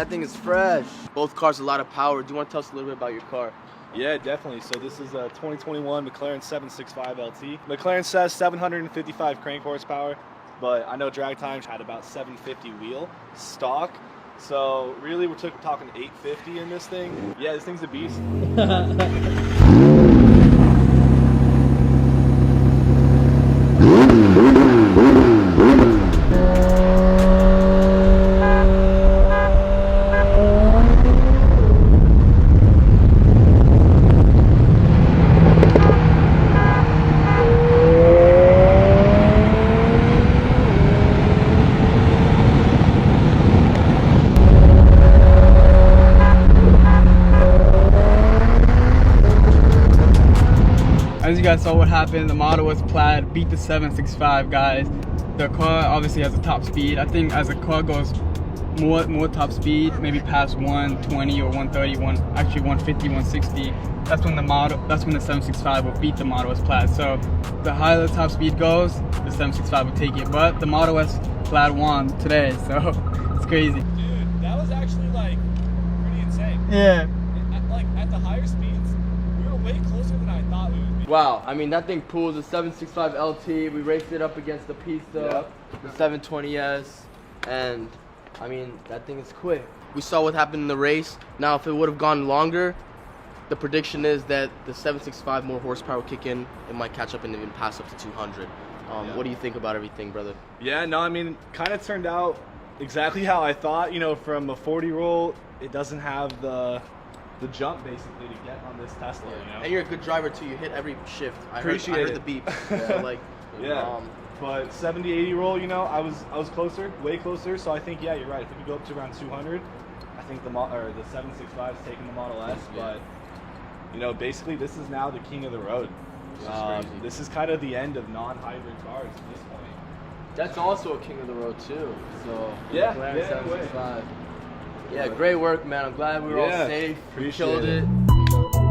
That thing is fresh. Both cars a lot of power. Do you want to tell us a little bit about your car? Yeah, definitely. So this is a 2021 McLaren 765 LT. McLaren says 755 crank horsepower, but I know drag times had about 750 wheel stock. So really we're talking 850 in this thing. Yeah, this thing's a beast. As you guys saw what happened, the model was plaid, beat the 765, guys. The car obviously has a top speed. I think as the car goes more top speed, maybe past 120 or 130, actually 150, 160, that's when the 765 will beat the Model S plaid. So the higher the top speed goes, the 765 will take it. But the Model S plaid won today, so it's crazy. Dude, that was actually like pretty insane. Yeah. At the higher speeds, we were way closer than I thought we would be. Wow, I mean that thing pulls a 765 LT. We raced it up against the Pista, the 720S, and I mean that thing is quick. We saw what happened in the race. Now if it would have gone longer, the prediction is that the 765 more horsepower will kick in. It might catch up and even pass up to 200. What do you think about everything, brother? Yeah, no, I mean, kind of turned out exactly how I thought. You know, from a 40 roll, it doesn't have the jump basically to get on this Tesla. You know, And you're a good driver too. You hit every shift. I Appreciate heard it. the beep. Yeah, like yeah. But 70-80 roll, you know, I was closer, way closer. So I think, yeah, you're right. If we could go up to around 200, I think the 765 is taking the Model S. But you know, basically, this is now the king of the road. This is kind of the end of non-hybrid cars at this point. That's also a king of the road too. So Yeah, McLaren yeah, 765. Yeah, great work, man. I'm glad we were all safe. We Appreciate killed it. it.